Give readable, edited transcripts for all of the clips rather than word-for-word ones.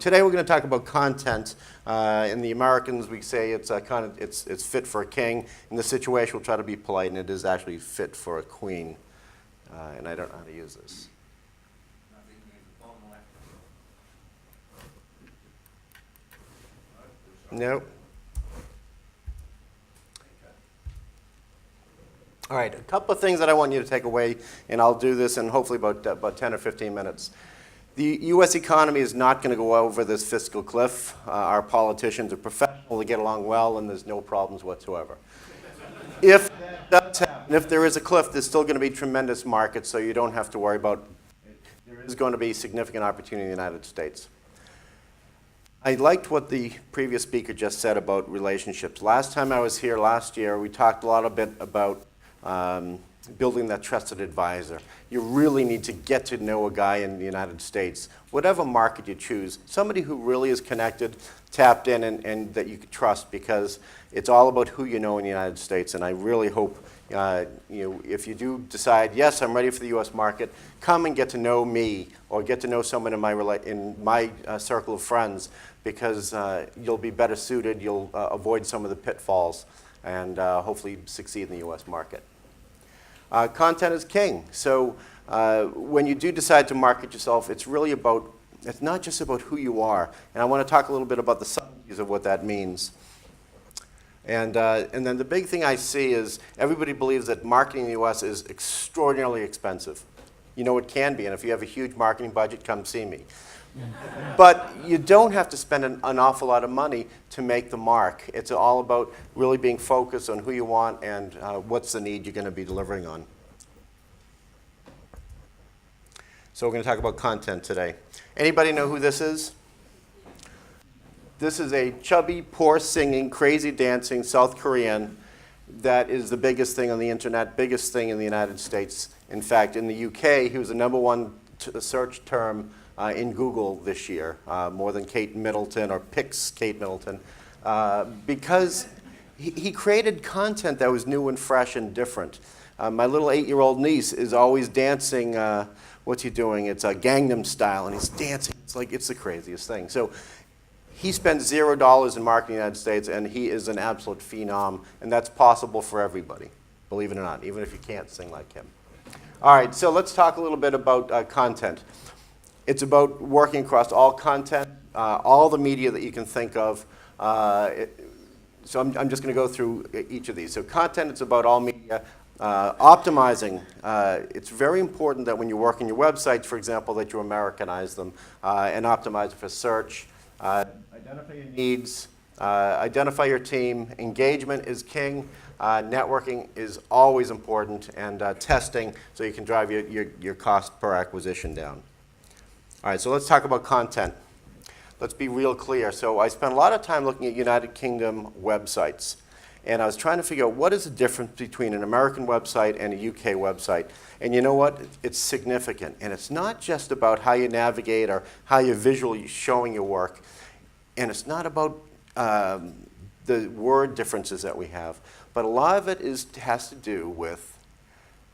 today we're going to talk about content. In the Americans, we say it's it's fit for a king. In this situation, we'll try to be polite, and it is actually fit for a queen. And I don't know how to use this. Nope. All right, a couple of things that I want you to take away, and I'll do this in hopefully about 10 or 15 minutes. The U.S. economy is not going to go over this fiscal cliff. Our politicians are professional, they get along well, and there's no problems whatsoever. If that does happen, if there is a cliff, there's still going to be tremendous markets, so you don't have to worry about it. There is going to be significant opportunity in the United States. I liked what the previous speaker just said about relationships. Last time I was here last year, we talked a bit about building that trusted advisor. You really need to get to know a guy in the United States, whatever market you choose, somebody who really is connected, tapped in, and that you can trust, because it's all about who you know in the United States. And I really hope if you do decide, yes, I'm ready for the U.S. market, come and get to know me or get to know someone in my circle of friends, because you'll be better suited, you'll avoid some of the pitfalls, and hopefully succeed in the U.S. market. Content is king. So when you do decide to market yourself, it's not just about who you are. And I want to talk a little bit about the subtleties of what that means. And then the big thing I see is everybody believes that marketing in the U.S. is extraordinarily expensive. You know, it can be, and if you have a huge marketing budget, come see me. But you don't have to spend an awful lot of money to make the mark. It's all about really being focused on who you want and what's the need you're going to be delivering on. So we're going to talk about content today. Anybody know who this is? This is a chubby, poor singing, crazy dancing South Korean that is the biggest thing on the internet, biggest thing in the United States. In fact, in the UK, he was the #1 search term in Google this year, more than Kate Middleton or Pix Kate Middleton, because he created content that was new and fresh and different. My little 8-year-old niece is always dancing, what's he doing? It's a Gangnam Style, and he's dancing. It's the craziest thing. So he spent $0 in marketing in the United States, and he is an absolute phenom, and that's possible for everybody, believe it or not, even if you can't sing like him. All right, so let's talk a little bit about content. It's about working across all content, all the media that you can think of. So I'm just going to go through each of these. So content, it's about all media. Optimizing, it's very important that when you work on your websites, for example, that you Americanize them and optimize for search. Identify your needs, identify your team. Engagement is king. Networking is always important, and testing so you can drive your cost per acquisition down. All right, so let's talk about content. Let's be real clear. So I spent a lot of time looking at United Kingdom websites, and I was trying to figure out what is the difference between an American website and a UK website. And you know what? It's significant. And it's not just about how you navigate or how you're visually showing your work. And it's not about the word differences that we have. But a lot of it has to do with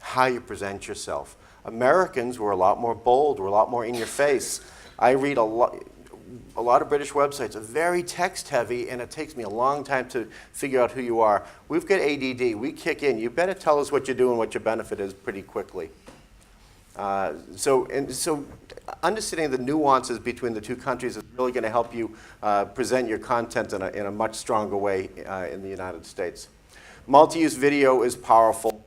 how you present yourself. Americans were a lot more bold, were a lot more in your face. I read a lot of British websites are very text heavy, and it takes me a long time to figure out who you are. We've got ADD, we kick in. You better tell us what you do and what your benefit is pretty quickly. So understanding the nuances between the two countries is really going to help you present your content in a much stronger way in the United States. Multi-use video is powerful.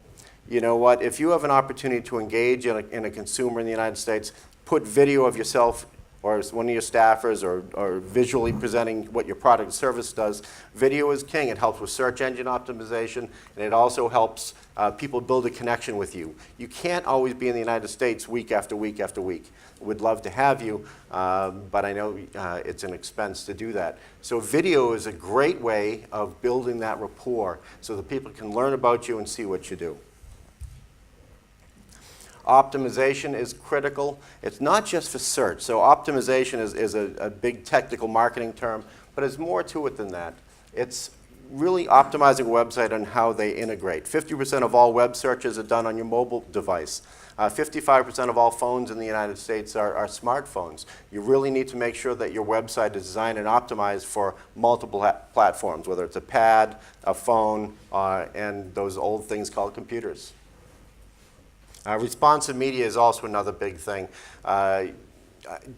You know what? If you have an opportunity to engage in a consumer in the United States, put video of yourself or one of your staffers or visually presenting what your product or service does. Video is king. It helps with search engine optimization, and it also helps people build a connection with you. You can't always be in the United States week after week after week. We'd love to have you, but I know it's an expense to do that. So video is a great way of building that rapport so that people can learn about you and see what you do. Optimization is critical. It's not just for search. So optimization is a big technical marketing term, but there's more to it than that. It's really optimizing a website on how they integrate. 50% of all web searches are done on your mobile device. 55% of all phones in the United States are smartphones. You really need to make sure that your website is designed and optimized for multiple platforms, whether it's a pad, a phone, and those old things called computers. Responsive media is also another big thing.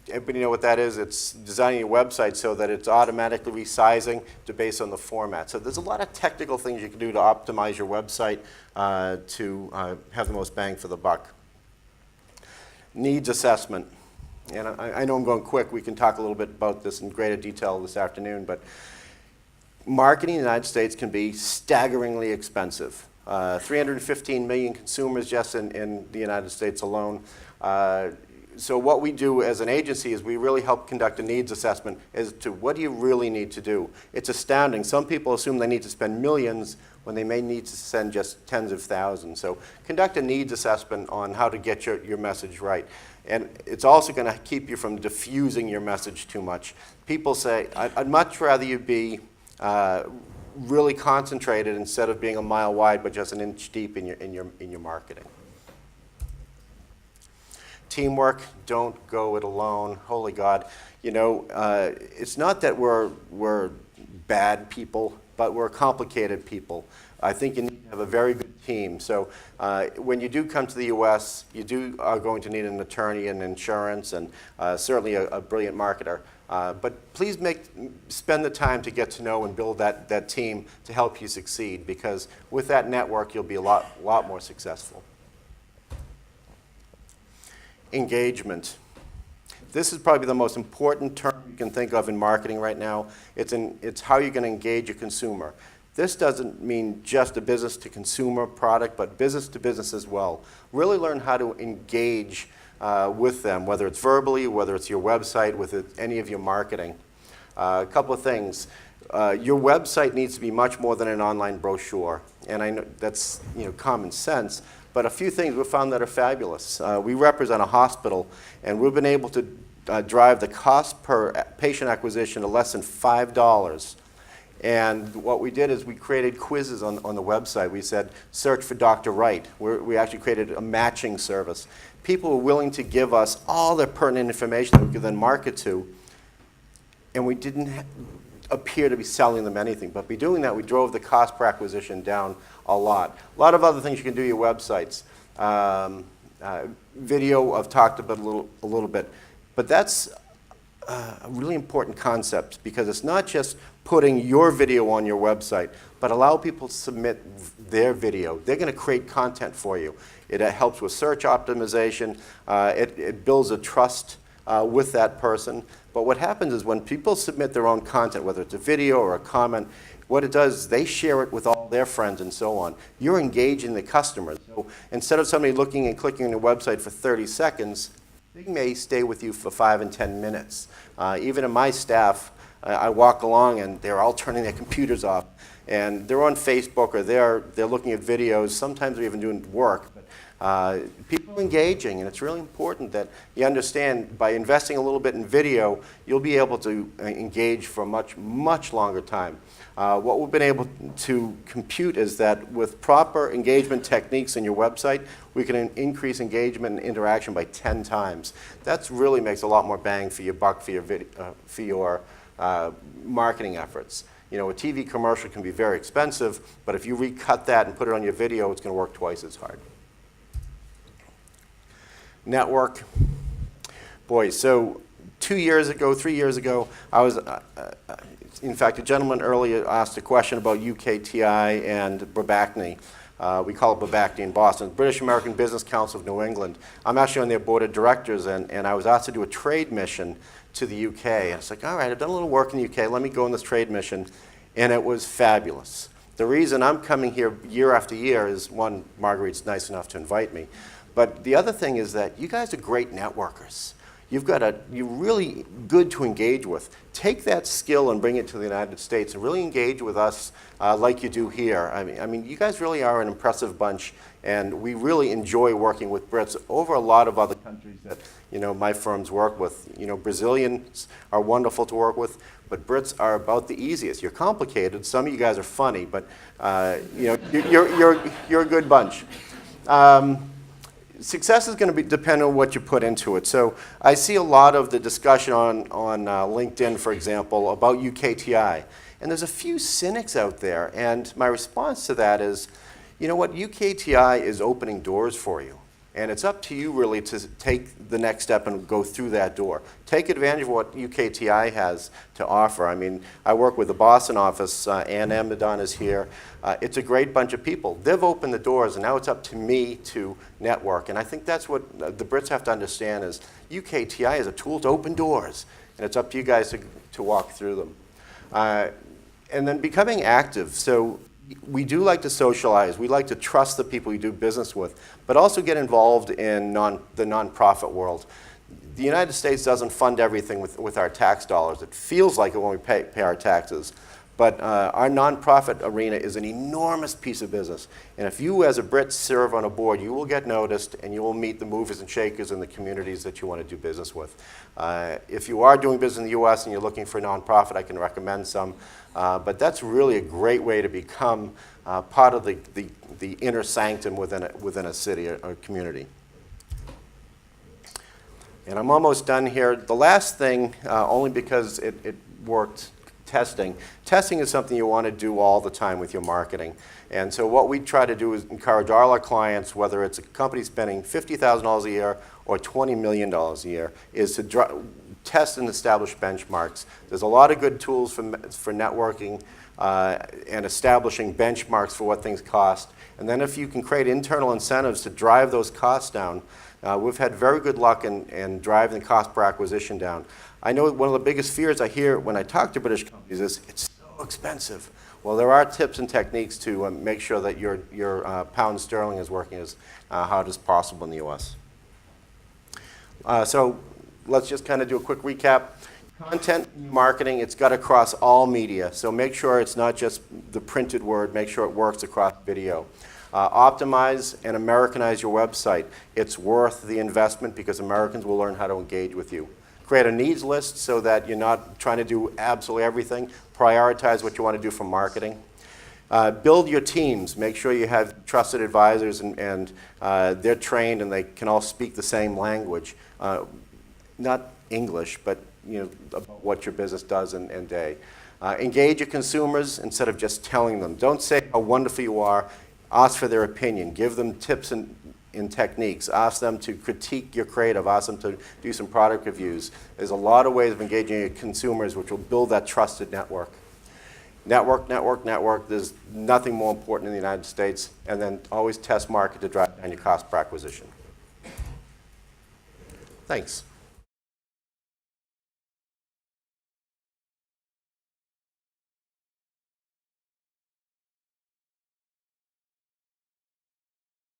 Everybody know what that is? It's designing your website so that it's automatically resizing based on the format. So there's a lot of technical things you can do to optimize your website to have the most bang for the buck. Needs assessment. And I know I'm going quick. We can talk a little bit about this in greater detail this afternoon. But marketing in the United States can be staggeringly expensive. 315 million consumers just in the United States alone. So what we do as an agency is we really help conduct a needs assessment as to what do you really need to do. It's astounding. Some people assume they need to spend millions when they may need to send just tens of thousands. So conduct a needs assessment on how to get your message right. And it's also going to keep you from diffusing your message too much. People say, I'd much rather you be really concentrated instead of being a mile wide but just an inch deep in your marketing. Teamwork, don't go it alone. Holy God. You know, it's not that we're bad people, but we're complicated people. I think you need to have a very good team. So when you do come to the U.S., you are going to need an attorney and insurance and certainly a brilliant marketer. But please spend the time to get to know and build that team to help you succeed, because with that network, you'll be a lot more successful. Engagement. This is probably the most important term you can think of in marketing right now. It's how you're going to engage a consumer. This doesn't mean just a business-to-consumer product, but business-to-business as well. Really learn how to engage with them, whether it's verbally, whether it's your website, with any of your marketing. A couple of things. Your website needs to be much more than an online brochure, and I know that's common sense. But a few things we've found that are fabulous. We represent a hospital, and we've been able to drive the cost per patient acquisition to less than $5. And what we did is we created quizzes on the website. We said, search for Dr. Wright. We actually created a matching service. People were willing to give us all the pertinent information that we could then market to, and we didn't appear to be selling them anything. But by doing that, we drove the cost per acquisition down a lot. A lot of other things you can do your websites. Video, I've talked about a little bit. But that's a really important concept, because it's not just putting your video on your website, but allow people to submit their video. They're going to create content for you. It helps with search optimization. It builds a trust with that person. But what happens is when people submit their own content, whether it's a video or a comment, what it does is they share it with all their friends and so on. You're engaging the customers. So instead of somebody looking and clicking on your website for 30 seconds, they may stay with you for 5 and 10 minutes. Even in my staff, I walk along and they're all turning their computers off. And they're on Facebook or they're looking at videos. Sometimes they're even doing work. People are engaging, and it's really important that you understand by investing a little bit in video, you'll be able to engage for a much longer time. What we've been able to compute is that with proper engagement techniques in your website, we can increase engagement and interaction by 10 times. That really makes a lot more bang for your buck for your marketing efforts. A TV commercial can be very expensive, but if you recut that and put it on your video, it's going to work twice as hard. Network. Boy, so 3 years ago, I was, in fact, a gentleman earlier asked a question about UKTI and Brabacne. We call it Brabacne in Boston, British American Business Council of New England. I'm actually on their board of directors, and I was asked to do a trade mission to the UK. And it's like, all right, I've done a little work in the UK, let me go on this trade mission. And it was fabulous. The reason I'm coming here year after year is, one, Marguerite's nice enough to invite me. But the other thing is that you guys are great networkers. You're really good to engage with. Take that skill and bring it to the United States and really engage with us like you do here. I mean, you guys really are an impressive bunch, and we really enjoy working with Brits over a lot of other countries that, my firms work with. Brazilians are wonderful to work with, but Brits are about the easiest. You're complicated. Some of you guys are funny, but you're a good bunch. Success is going to depend on what you put into it. So I see a lot of the discussion on LinkedIn, for example, about UKTI. And there's a few cynics out there. And my response to that is, you know what, UKTI is opening doors for you. And it's up to you really to take the next step and go through that door. Take advantage of what UKTI has to offer. I mean, I work with the Boston office. Ann Amidon is here. It's a great bunch of people. They've opened the doors, and now it's up to me to network. And I think that's what the Brits have to understand is UKTI is a tool to open doors. And it's up to you guys to walk through them. And then becoming active. So we do like to socialize. We like to trust the people we do business with, but also get involved in the nonprofit world. The United States doesn't fund everything with our tax dollars. It feels like it when we pay our taxes. But our nonprofit arena is an enormous piece of business. And if you as a Brit serve on a board, you will get noticed and you will meet the movers and shakers in the communities that you want to do business with. If you are doing business in the US and you're looking for a nonprofit, I can recommend some. But that's really a great way to become part of the inner sanctum within a city or community. And I'm almost done here. The last thing, only because it worked, testing. Testing is something you want to do all the time with your marketing. And so what we try to do is encourage all our clients, whether it's a company spending $50,000 a year or $20 million a year, is to test and establish benchmarks. There's a lot of good tools for networking and establishing benchmarks for what things cost. And then if you can create internal incentives to drive those costs down, we've had very good luck in driving the cost per acquisition down. I know one of the biggest fears I hear when I talk to British companies is it's so expensive. Well, there are tips and techniques to make sure that your pound sterling is working as hard as possible in the US. So let's just kind of do a quick recap. Content marketing, it's got to cross all media. So make sure it's not just the printed word, make sure it works across video. Optimize and Americanize your website. It's worth the investment because Americans will learn how to engage with you. Create a needs list so that you're not trying to do absolutely everything. Prioritize what you want to do for marketing. Build your teams. Make sure you have trusted advisors and they're trained and they can all speak the same language. Not English, but about what your business does and day. Engage your consumers instead of just telling them. Don't say how wonderful you are. Ask for their opinion. Give them tips and techniques. Ask them to critique your creative. Ask them to do some product reviews. There's a lot of ways of engaging your consumers which will build that trusted network. Network, network, network. There's nothing more important in the United States. And then always test market to drive down your cost per acquisition. Thanks.